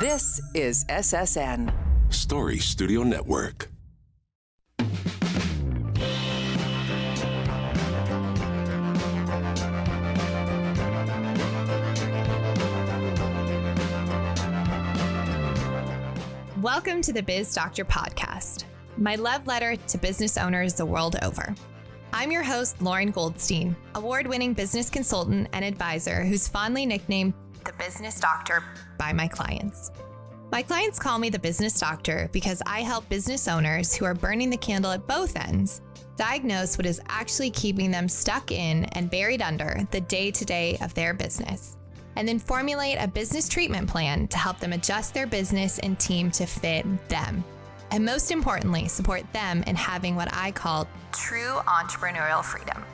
This is SSN. Story Studio Network. Welcome to the Biz Doctor podcast, my love letter to business owners the world over. I'm your host, Lauren Goldstein, award-winning business consultant and advisor who's fondly nicknamed the Business Doctor by my clients. My clients call me the Business Doctor because I help business owners who are burning the candle at both ends diagnose what is actually keeping them stuck in and buried under the day-to-day of their business, and then formulate a business treatment plan to help them adjust their business and team to fit them. And most importantly, support them in having what I call true entrepreneurial freedom.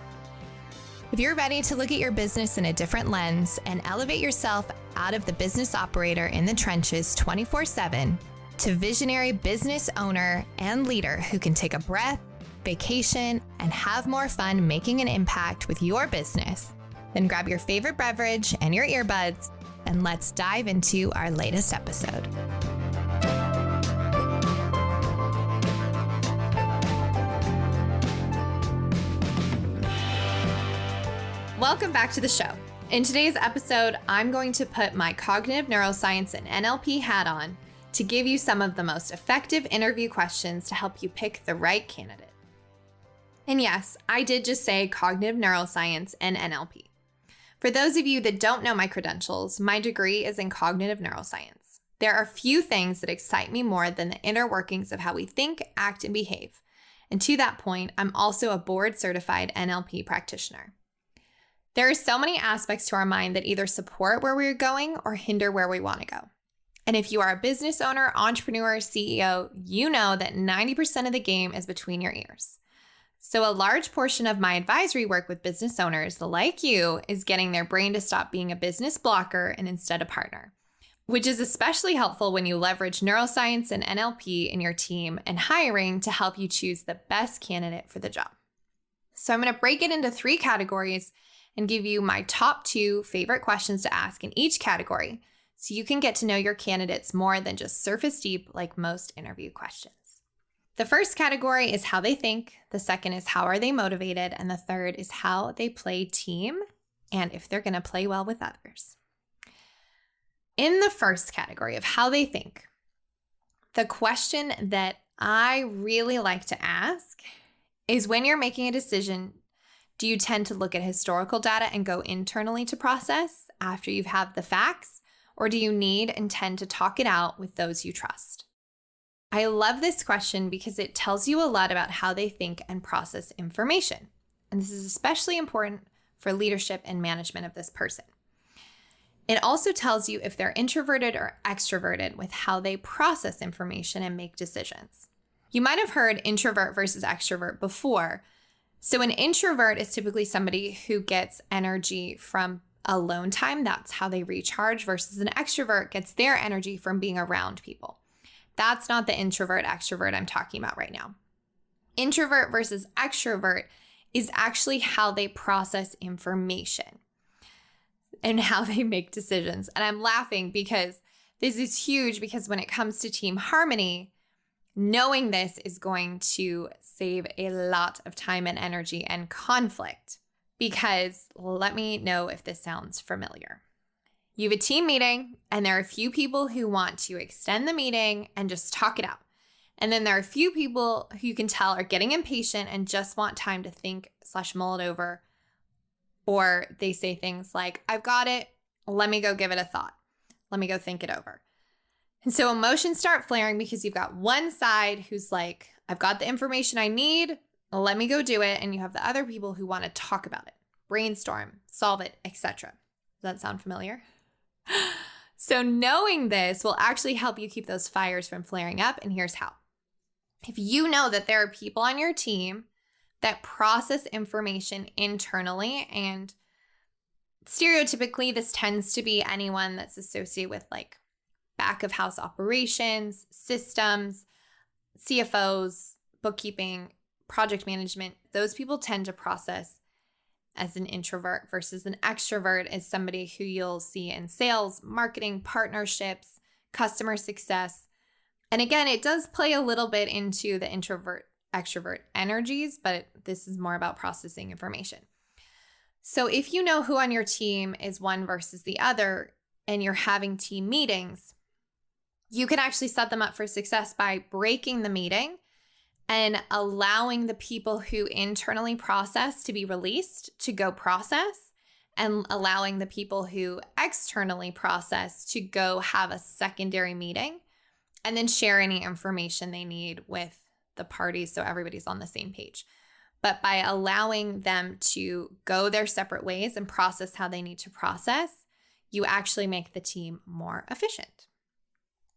If you're ready to look at your business in a different lens and elevate yourself out of the business operator in the trenches 24/7 to visionary business owner and leader who can take a breath, vacation, and have more fun making an impact with your business, then grab your favorite beverage and your earbuds, and let's dive into our latest episode. Welcome back to the show. In today's episode, I'm going to put my cognitive neuroscience and NLP hat on to give you some of the most effective interview questions to help you pick the right candidate. And yes, I did just say cognitive neuroscience and NLP. For those of you that don't know my credentials, my degree is in cognitive neuroscience. There are few things that excite me more than the inner workings of how we think, act, and behave. And to that point, I'm also a board-certified NLP practitioner. There are so many aspects to our mind that either support where we're going or hinder where we want to go. And if you are a business owner, entrepreneur, CEO, you know that 90% of the game is between your ears. So a large portion of my advisory work with business owners like you is getting their brain to stop being a business blocker and instead a partner, which is especially helpful when you leverage neuroscience and NLP in your team and hiring to help you choose the best candidate for the job. So I'm going to break it into 3 categories and give you my top 2 favorite questions to ask in each category so you can get to know your candidates more than just surface deep like most interview questions. The first category is how they think, the second is how are they motivated, and the third is how they play team and if they're going to play well with others. In the first category of how they think, the question that I really like to ask is when you're making a decision, do you tend to look at historical data and go internally to process after you have the facts, or do you need and tend to talk it out with those you trust? I love this question because it tells you a lot about how they think and process information. And this is especially important for leadership and management of this person. It also tells you if they're introverted or extroverted with how they process information and make decisions. You might have heard introvert versus extrovert before. So an introvert is typically somebody who gets energy from alone time. That's how they recharge, versus an extrovert gets their energy from being around people. That's not the introvert extrovert I'm talking about right now. Introvert versus extrovert is actually how they process information and how they make decisions. And I'm laughing because this is huge, because when it comes to team harmony, knowing this is going to save a lot of time and energy and conflict, because let me know if this sounds familiar. You have a team meeting and there are a few people who want to extend the meeting and just talk it out. And then there are a few people who you can tell are getting impatient and just want time to think / mull it over. Or they say things like, I've got it. Let me go give it a thought. Let me go think it over. And so emotions start flaring because you've got one side who's like, I've got the information I need. Let me go do it. And you have the other people who want to talk about it, brainstorm, solve it, etc. Does that sound familiar? So knowing this will actually help you keep those fires from flaring up. And here's how. If you know that there are people on your team that process information internally, and stereotypically this tends to be anyone that's associated with like back of house operations, systems, CFOs, bookkeeping, project management, those people tend to process as an introvert versus an extrovert is somebody who you'll see in sales, marketing, partnerships, customer success. And again, it does play a little bit into the introvert extrovert energies, but this is more about processing information. So if you know who on your team is one versus the other and you're having team meetings, you can actually set them up for success by breaking the meeting and allowing the people who internally process to be released to go process, and allowing the people who externally process to go have a secondary meeting and then share any information they need with the parties so everybody's on the same page. But by allowing them to go their separate ways and process how they need to process, you actually make the team more efficient.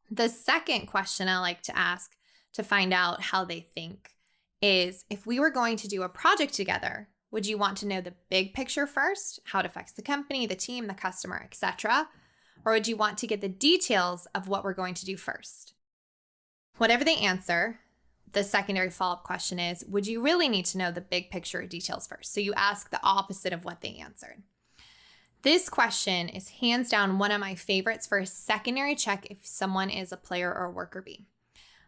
The second question I like to ask to find out how they think is, if we were going to do a project together, would you want to know the big picture first, how it affects the company, the team, the customer, etc.? Or would you want to get the details of what we're going to do first? Whatever they answer, the secondary follow-up question is, would you really need to know the big picture details first? So you ask the opposite of what they answered. This question is hands down one of my favorites for a secondary check if someone is a player or a worker bee.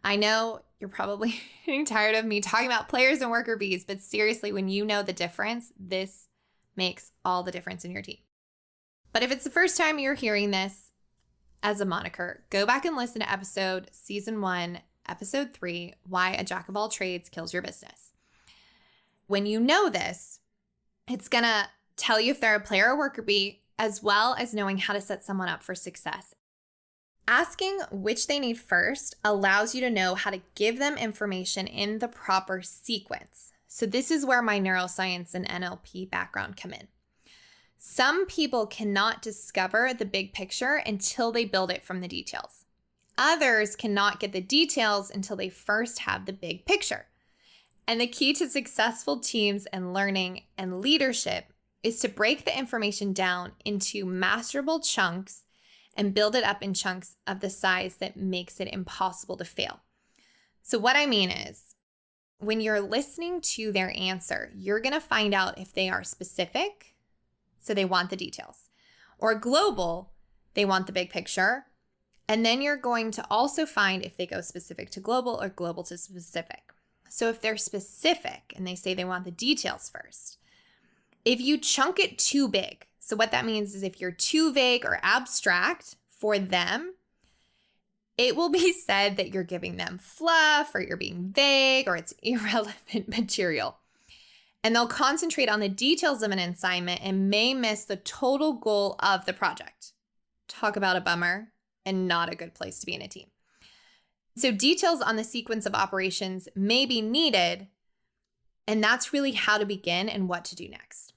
I know you're probably getting tired of me talking about players and worker bees, but seriously, when you know the difference, this makes all the difference in your team. But if it's the first time you're hearing this as a moniker, go back and listen to season 1, episode 3, Why a Jack of All Trades Kills Your Business. When you know this, it's going to tell you if they're a player or worker bee, as well as knowing how to set someone up for success. Asking which they need first allows you to know how to give them information in the proper sequence. So this is where my neuroscience and NLP background come in. Some people cannot discover the big picture until they build it from the details. Others cannot get the details until they first have the big picture. And the key to successful teams and learning and leadership is to break the information down into masterable chunks and build it up in chunks of the size that makes it impossible to fail. So what I mean is, when you're listening to their answer, you're going to find out if they are specific, so they want the details, or global, they want the big picture. And then you're going to also find if they go specific to global or global to specific. So if they're specific and they say they want the details first, if you chunk it too big, so what that means is if you're too vague or abstract for them, it will be said that you're giving them fluff or you're being vague or it's irrelevant material. And they'll concentrate on the details of an assignment and may miss the total goal of the project. Talk about a bummer and not a good place to be in a team. So details on the sequence of operations may be needed, and that's really how to begin and what to do next.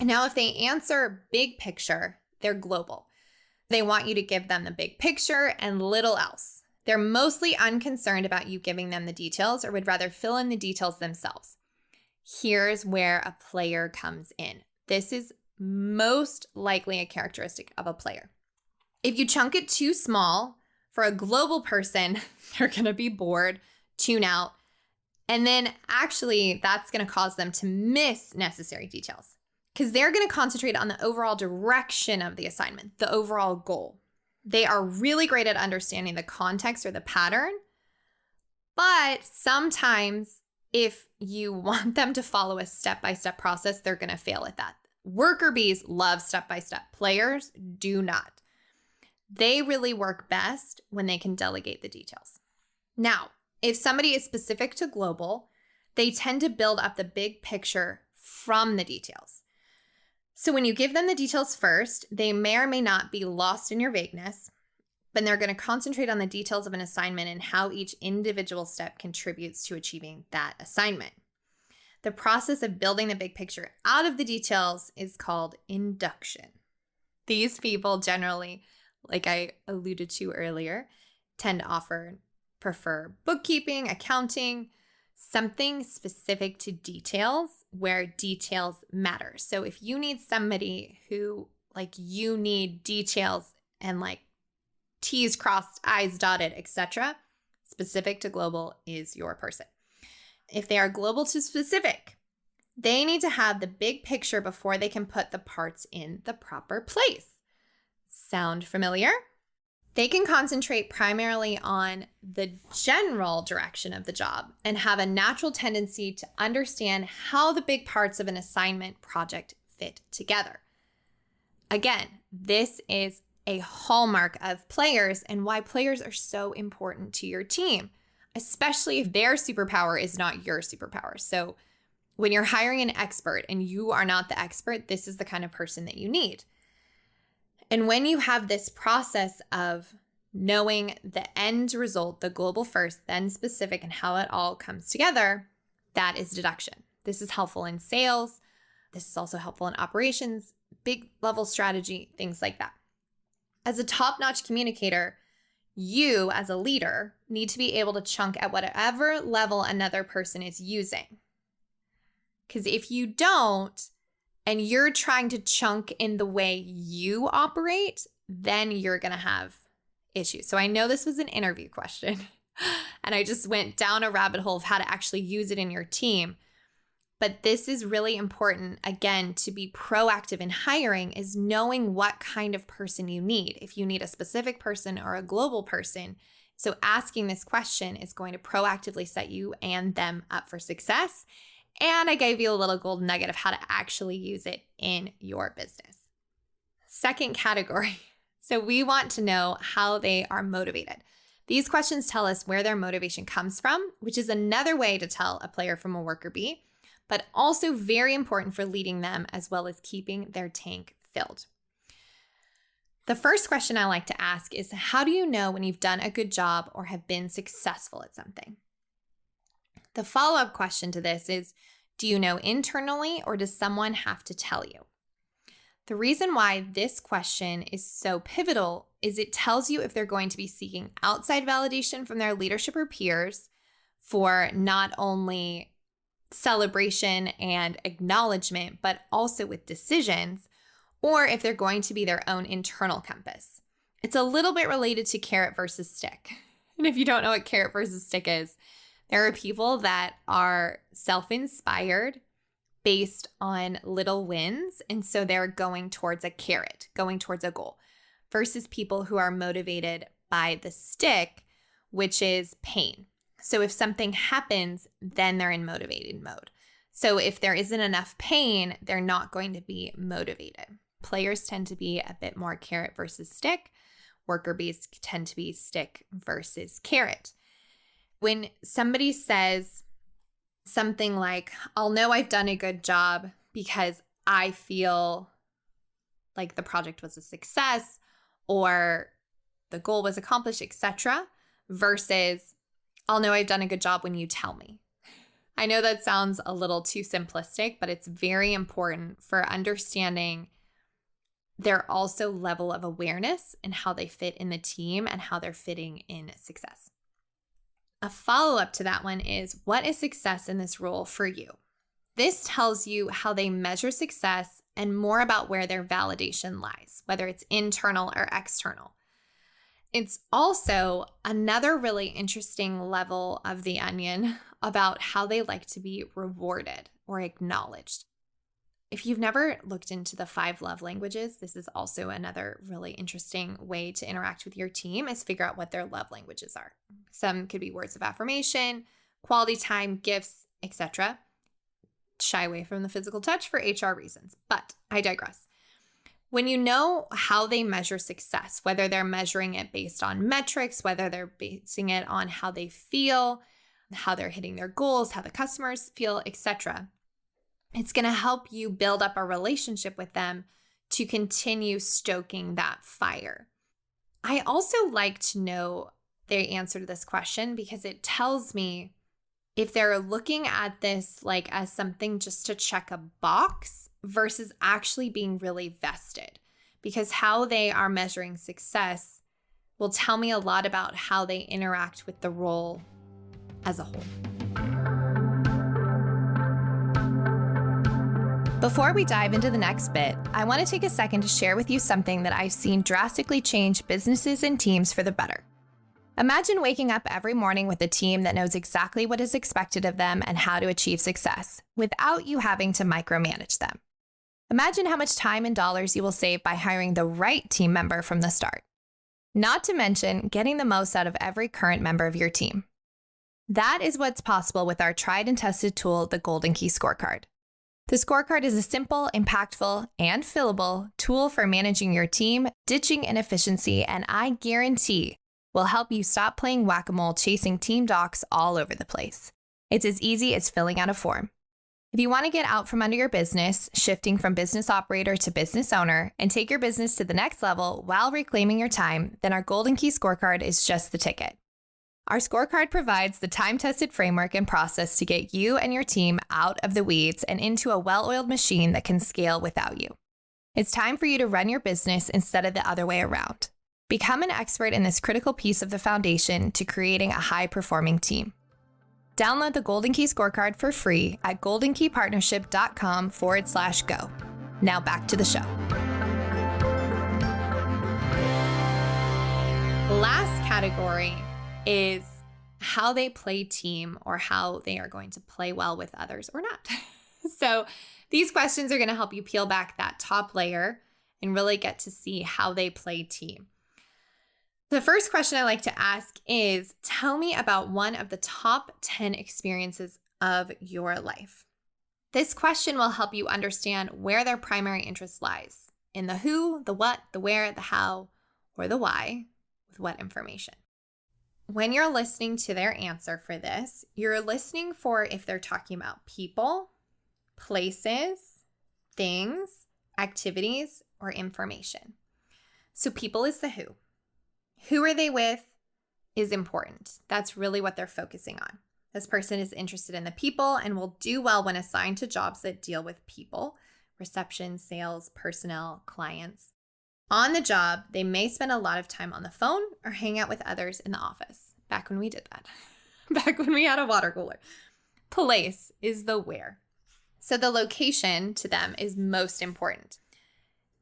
And now if they answer big picture, they're global. They want you to give them the big picture and little else. They're mostly unconcerned about you giving them the details or would rather fill in the details themselves. Here's where a player comes in. This is most likely a characteristic of a player. If you chunk it too small, for a global person, they're going to be bored, tune out, and then actually that's going to cause them to miss necessary details because they're going to concentrate on the overall direction of the assignment, the overall goal. They are really great at understanding the context or the pattern, but sometimes if you want them to follow a step-by-step process, they're going to fail at that. Worker bees love step-by-step. Players do not. They really work best when they can delegate the details. Now, if somebody is specific to global, they tend to build up the big picture from the details. So when you give them the details first, they may or may not be lost in your vagueness, but they're going to concentrate on the details of an assignment and how each individual step contributes to achieving that assignment. The process of building the big picture out of the details is called induction. These people generally, like I alluded to earlier, tend to prefer bookkeeping, accounting, something specific to details where details matter. So if you need somebody who you need details and T's crossed, I's dotted, etc., specific to global is your person. If they are global to specific, they need to have the big picture before they can put the parts in the proper place. Sound familiar? They can concentrate primarily on the general direction of the job and have a natural tendency to understand how the big parts of an assignment project fit together. Again, this is a hallmark of players and why players are so important to your team, especially if their superpower is not your superpower. So when you're hiring an expert and you are not the expert, this is the kind of person that you need. And when you have this process of knowing the end result, the global first, then specific, and how it all comes together, that is deduction. This is helpful in sales. This is also helpful in operations, big level strategy, things like that. As a top-notch communicator, you as a leader need to be able to chunk at whatever level another person is using. Because if you don't, and you're trying to chunk in the way you operate, then you're going to have issues. So I know this was an interview question, and I just went down a rabbit hole of how to actually use it in your team. But this is really important, again, to be proactive in hiring is knowing what kind of person you need. If you need a specific person or a global person. So asking this question is going to proactively set you and them up for success. And I gave you a little gold nugget of how to actually use it in your business. Second category. So we want to know how they are motivated. These questions tell us where their motivation comes from, which is another way to tell a player from a worker bee, but also very important for leading them as well as keeping their tank filled. The first question I like to ask is, how do you know when you've done a good job or have been successful at something? The follow-up question to this is, do you know internally or does someone have to tell you? The reason why this question is so pivotal is it tells you if they're going to be seeking outside validation from their leadership or peers for not only celebration and acknowledgement, but also with decisions, or if they're going to be their own internal compass. It's a little bit related to carrot versus stick. And if you don't know what carrot versus stick is, there are people that are self-inspired based on little wins. And so they're going towards a carrot, going towards a goal, versus people who are motivated by the stick, which is pain. So if something happens, then they're in motivated mode. So if there isn't enough pain, they're not going to be motivated. Players tend to be a bit more carrot versus stick. Worker bees tend to be stick versus carrot. When somebody says something like, I'll know I've done a good job because I feel like the project was a success or the goal was accomplished, etc., versus I'll know I've done a good job when you tell me. I know that sounds a little too simplistic, but it's very important for understanding their also level of awareness and how they fit in the team and how they're fitting in success. A follow-up to that one is, what is success in this role for you? This tells you how they measure success and more about where their validation lies, whether it's internal or external. It's also another really interesting level of the onion about how they like to be rewarded or acknowledged. If you've never looked into the 5 love languages, this is also another really interesting way to interact with your team is figure out what their love languages are. Some could be words of affirmation, quality time, gifts, etc. Shy away from the physical touch for HR reasons, but I digress. When you know how they measure success, whether they're measuring it based on metrics, whether they're basing it on how they feel, how they're hitting their goals, how the customers feel, etc., it's going to help you build up a relationship with them to continue stoking that fire. I also like to know the answer to this question because it tells me if they're looking at this like as something just to check a box versus actually being really vested, because how they are measuring success will tell me a lot about how they interact with the role as a whole. Before we dive into the next bit, I want to take a second to share with you something that I've seen drastically change businesses and teams for the better. Imagine waking up every morning with a team that knows exactly what is expected of them and how to achieve success without you having to micromanage them. Imagine how much time and dollars you will save by hiring the right team member from the start. not to mention getting the most out of every current member of your team. That is what's possible with our tried and tested tool, the Golden Key Scorecard. The scorecard is a simple, impactful, and fillable tool for managing your team, ditching inefficiency, and I guarantee will help you stop playing whack-a-mole chasing team docs all over the place. It's as easy as filling out a form. If you want to get out from under your business, shifting from business operator to business owner, and take your business to the next level while reclaiming your time, then our Golden Key Scorecard is just the ticket. Our scorecard provides the time-tested framework and process to get you and your team out of the weeds and into a well-oiled machine that can scale without you. It's time for you to run your business instead of the other way around. Become an expert in this critical piece of the foundation to creating a high-performing team. Download the Golden Key Scorecard for free at goldenkeypartnership.com/go. Now back to the show. Last category is how they play team or how they are going to play well with others or not. So these questions are going to help you peel back that top layer and really get to see how they play team. The first question I like to ask is, tell me about one of the top 10 experiences of your life. This question will help you understand where their primary interest lies, in the who, the what, the where, the how, or the why, with what information. When you're listening to their answer for this, you're listening for if they're talking about people, places, things, activities, or information. So people is the who. Who are they with is important. That's really what they're focusing on. This person is interested in the people and will do well when assigned to jobs that deal with people, reception, sales, personnel, clients. On the job, they may spend a lot of time on the phone or hang out with others in the office. Back when we did that. Back when we had a water cooler. Place is the where. So the location to them is most important.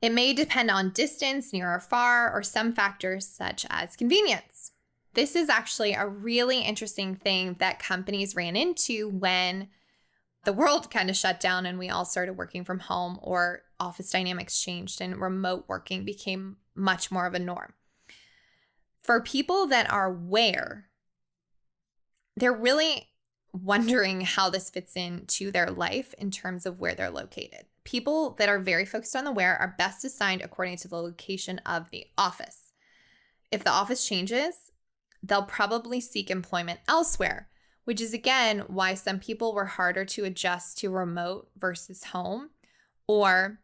It may depend on distance, near or far, or some factors such as convenience. This is actually a really interesting thing that companies ran into when the world kind of shut down and we all started working from home, or office dynamics changed and remote working became much more of a norm. For people that are where, they're really wondering how this fits into their life in terms of where they're located. People that are very focused on the where are best assigned according to the location of the office. If the office changes, they'll probably seek employment elsewhere, which is again why some people were harder to adjust to remote versus home, or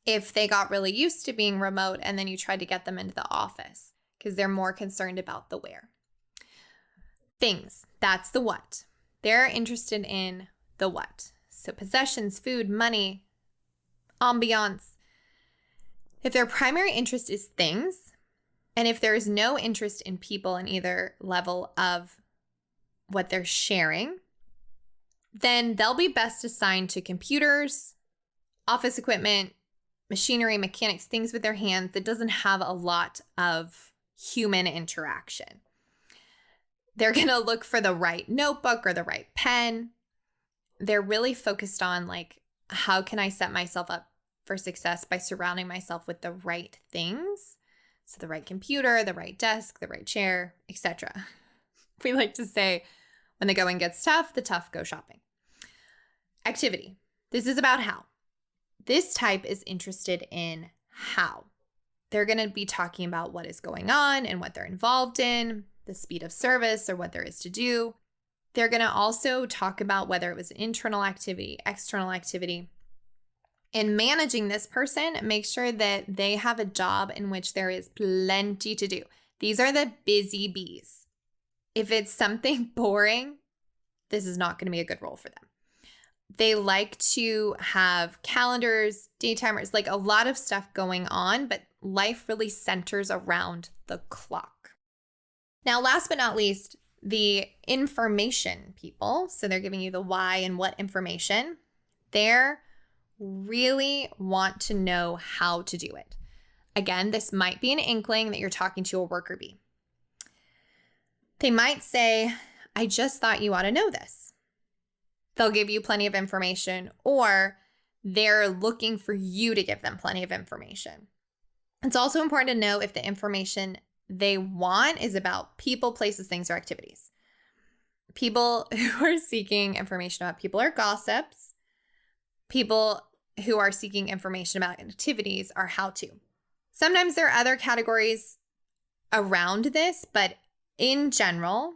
if they got really used to being remote and then you tried to get them into the office because they're more concerned about the where. Things, that's the what. They're interested in the what. So possessions, food, money, ambiance. If their primary interest is things, and if there is no interest in people in either level of what they're sharing, then they'll be best assigned to computers, office equipment, machinery, mechanics, things with their hands that doesn't have a lot of human interaction. They're going to look for the right notebook or the right pen. They're really focused on how can I set myself up for success by surrounding myself with the right things? So the right computer, the right desk, the right chair, etc. We like to say, when the going gets tough, the tough go shopping. Activity. This is about how. This type is interested in how. They're going to be talking about what is going on and what they're involved in, the speed of service or what there is to do. They're going to also talk about whether it was internal activity, external activity. In managing this person, make sure that they have a job in which there is plenty to do. These are the busy bees. If it's something boring, this is not going to be a good role for them. They like to have calendars, day timers, a lot of stuff going on, but life really centers around the clock. Now, last but not least, the information people. So they're giving you the why and what information. They're really want to know how to do it. Again, this might be an inkling that you're talking to a worker bee. They might say, I just thought you ought to know this. They'll give you plenty of information, or they're looking for you to give them plenty of information. It's also important to know if the information they want is about people, places, things, or activities. People who are seeking information about people are gossips. People who are seeking information about activities are how-to. Sometimes there are other categories around this, but in general,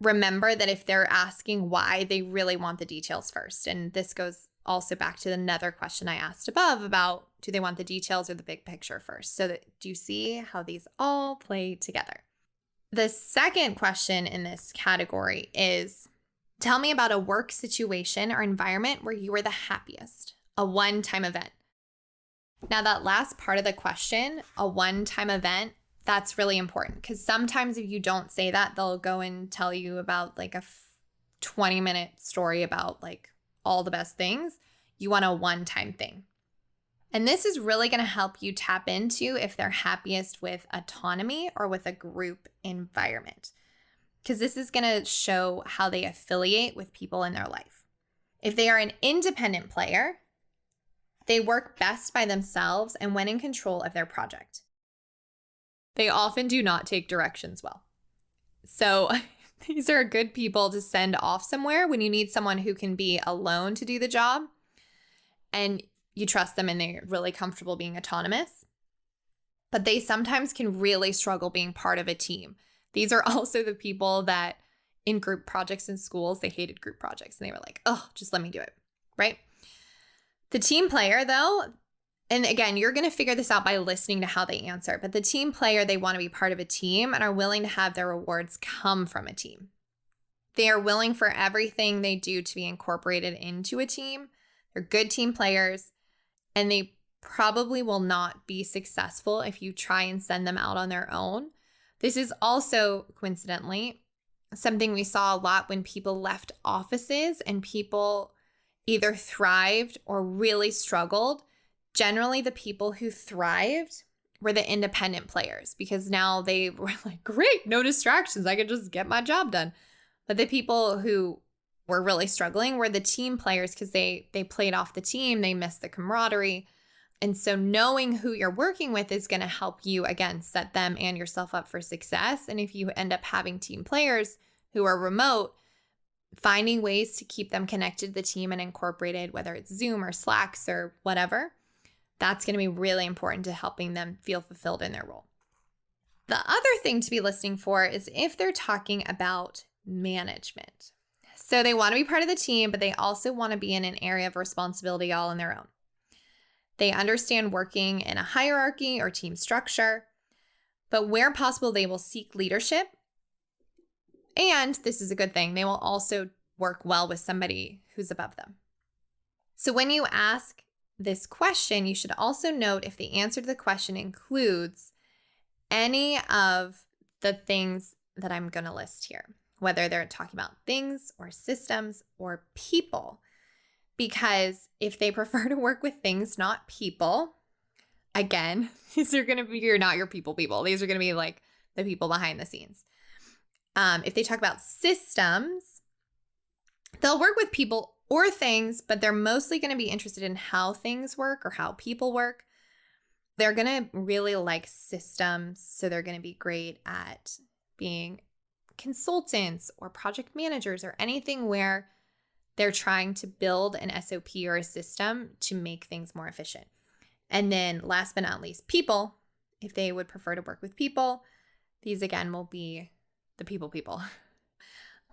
remember that if they're asking why, they really want the details first. And this goes also back to another question I asked above about, do they want the details or the big picture first? So do you see how these all play together? The second question in this category is, tell me about a work situation or environment where you were the happiest, a one-time event. Now, that last part of the question, a one-time event, that's really important because sometimes if you don't say that, they'll go and tell you about like a 20-minute story about like all the best things. You want a one-time thing. And this is really going to help you tap into if they're happiest with autonomy or with a group environment, because this is going to show how they affiliate with people in their life. If they are an independent player, they work best by themselves and when in control of their project. They often do not take directions well. So these are good people to send off somewhere when you need someone who can be alone to do the job and you trust them and they're really comfortable being autonomous. But they sometimes can really struggle being part of a team. These are also the people that in group projects in schools, they hated group projects and they were like, oh, just let me do it, right? The team player though, and again, you're going to figure this out by listening to how they answer, but the team player, they want to be part of a team and are willing to have their rewards come from a team. They are willing for everything they do to be incorporated into a team. They're good team players, and they probably will not be successful if you try and send them out on their own. This is also, coincidentally, something we saw a lot when people left offices and people either thrived or really struggled. Generally, the people who thrived were the independent players because now they were like, great, no distractions. I could just get my job done. But the people who were really struggling were the team players because they played off the team. They missed the camaraderie. And so knowing who you're working with is going to help you, again, set them and yourself up for success. And if you end up having team players who are remote, finding ways to keep them connected to the team and incorporated, whether it's Zoom or Slacks or whatever, that's going to be really important to helping them feel fulfilled in their role. The other thing to be listening for is if they're talking about management. So they want to be part of the team, but they also want to be in an area of responsibility all on their own. They understand working in a hierarchy or team structure, but where possible, they will seek leadership. And this is a good thing, they will also work well with somebody who's above them. So when you ask this question, you should also note if the answer to the question includes any of the things that I'm going to list here, whether they're talking about things or systems or people. Because if they prefer to work with things, not people, again, these are going to be, you're not your people. These are going to be like the people behind the scenes. If they talk about systems, they'll work with people or things, but they're mostly going to be interested in how things work or how people work. They're going to really like systems, so they're going to be great at being consultants or project managers or anything where they're trying to build an SOP or a system to make things more efficient. And then last but not least, people. If they would prefer to work with people, these again will be the people.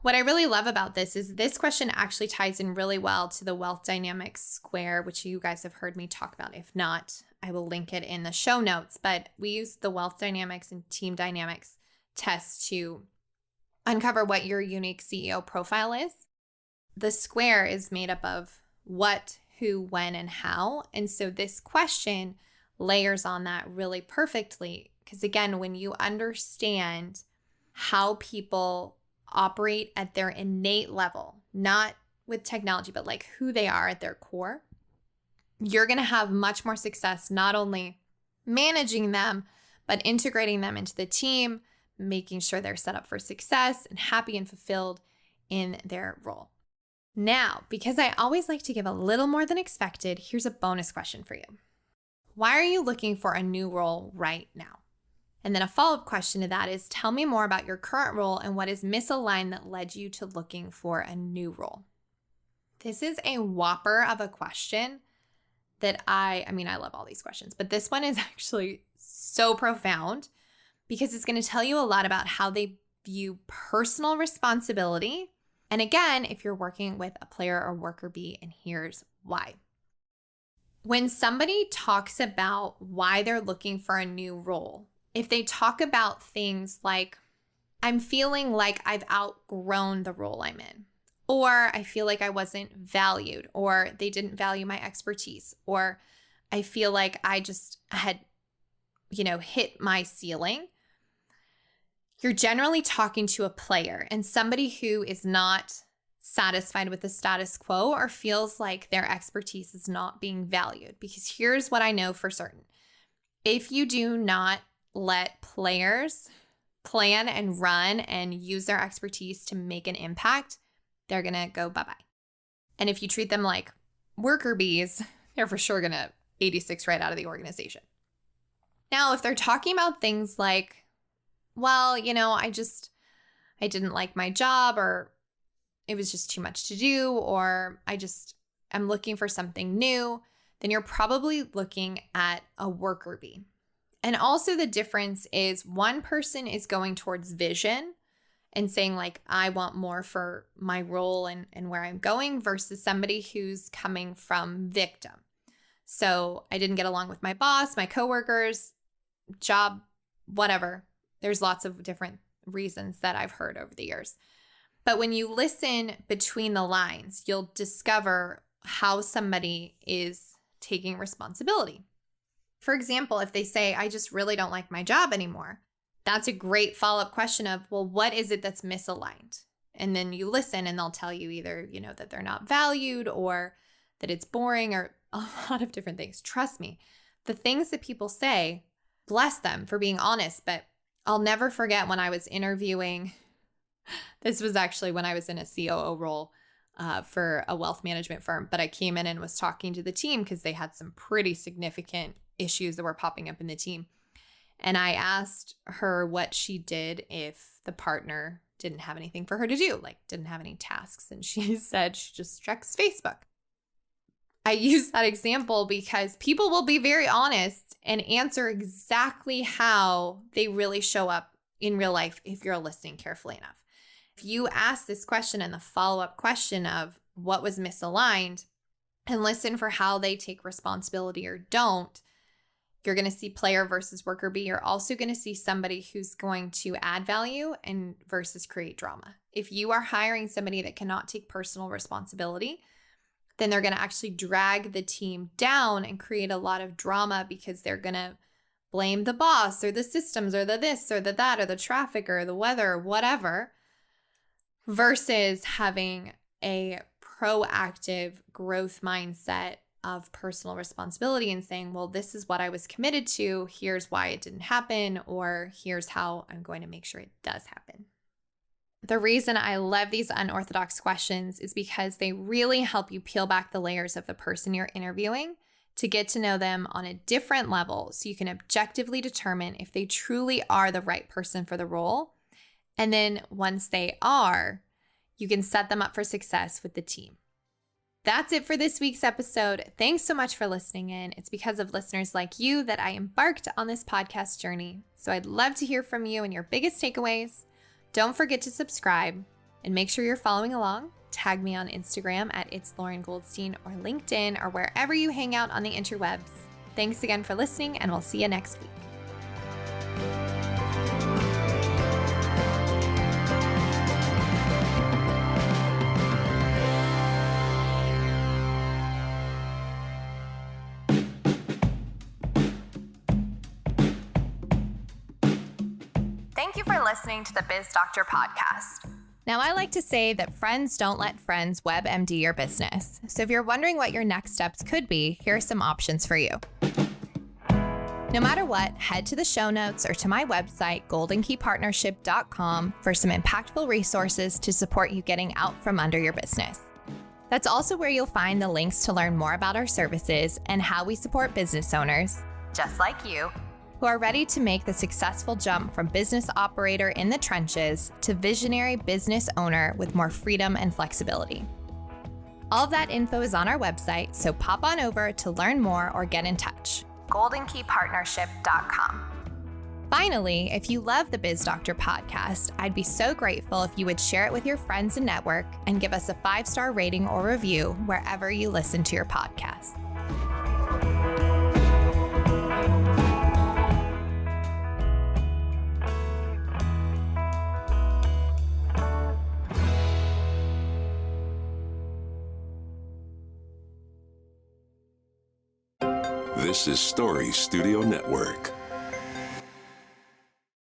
What I really love about this is this question actually ties in really well to the wealth dynamics square, which you guys have heard me talk about. If not, I will link it in the show notes. But we use the wealth dynamics and team dynamics test to uncover what your unique CEO profile is. The square is made up of what, who, when, and how. And so this question layers on that really perfectly. Because again, when you understand how people operate at their innate level, not with technology, but like who they are at their core, you're going to have much more success, not only managing them, but integrating them into the team, making sure they're set up for success and happy and fulfilled in their role. Now, because I always like to give a little more than expected, here's a bonus question for you. Why are you looking for a new role right now? And then a follow-up question to that is, tell me more about your current role and what is misaligned that led you to looking for a new role. This is a whopper of a question that I love all these questions, but this one is actually so profound because it's going to tell you a lot about how they view personal responsibility. And again, if you're working with a player or worker bee, and here's why. When somebody talks about why they're looking for a new role, if they talk about things like, I'm feeling like I've outgrown the role I'm in, or I feel like I wasn't valued, or they didn't value my expertise, or I feel like I just had, hit my ceiling, you're generally talking to a player and somebody who is not satisfied with the status quo or feels like their expertise is not being valued. Because here's what I know for certain. If you do not let players plan and run and use their expertise to make an impact, they're going to go bye-bye. And if you treat them like worker bees, they're for sure going to 86 right out of the organization. Now, if they're talking about things like, well, I didn't like my job, or it was just too much to do, or I'm looking for something new, then you're probably looking at a worker bee. And also the difference is one person is going towards vision and saying like, I want more for my role and where I'm going, versus somebody who's coming from victim. So I didn't get along with my boss, my coworkers, job, whatever. There's lots of different reasons that I've heard over the years. But when you listen between the lines, you'll discover how somebody is taking responsibility. For example, if they say, I just really don't like my job anymore, that's a great follow-up question of, well, what is it that's misaligned? And then you listen and they'll tell you either, that they're not valued, or that it's boring, or a lot of different things. Trust me, the things that people say, bless them for being honest, but I'll never forget when I was interviewing. This was actually when I was in a COO role for a wealth management firm, but I came in and was talking to the team because they had some pretty significant issues that were popping up in the team. And I asked her what she did if the partner didn't have anything for her to do, like didn't have any tasks. And she said she just checks Facebook. I use that example because people will be very honest and answer exactly how they really show up in real life if you're listening carefully enough. If you ask this question and the follow-up question of what was misaligned and listen for how they take responsibility or don't, you're going to see player versus worker bee. You're also going to see somebody who's going to add value and versus create drama. If you are hiring somebody that cannot take personal responsibility, then they're going to actually drag the team down and create a lot of drama because they're going to blame the boss or the systems or the this or the that or the traffic or the weather or whatever, versus having a proactive growth mindset of personal responsibility and saying, well, this is what I was committed to. Here's why it didn't happen, or here's how I'm going to make sure it does happen. The reason I love these unorthodox questions is because they really help you peel back the layers of the person you're interviewing to get to know them on a different level so you can objectively determine if they truly are the right person for the role. And then once they are, you can set them up for success with the team. That's it for this week's episode. Thanks so much for listening in. It's because of listeners like you that I embarked on this podcast journey. So I'd love to hear from you and your biggest takeaways. Don't forget to subscribe and make sure you're following along. Tag me on Instagram at It's Lauren Goldstein or LinkedIn or wherever you hang out on the interwebs. Thanks again for listening, and we'll see you next week. Thank you for listening to the Biz Doctor podcast. Now, I like to say that friends don't let friends WebMD your business. So if you're wondering what your next steps could be, here are some options for you. No matter what, head to the show notes or to my website, goldenkeypartnership.com, for some impactful resources to support you getting out from under your business. That's also where you'll find the links to learn more about our services and how we support business owners, just like you, who are ready to make the successful jump from business operator in the trenches to visionary business owner with more freedom and flexibility. All of that info is on our website, so pop on over to learn more or get in touch. goldenkeypartnership.com. Finally, if you love the Biz Doctor podcast, I'd be so grateful if you would share it with your friends and network and give us a 5-star rating or review wherever you listen to your podcast. This is Story Studio Network.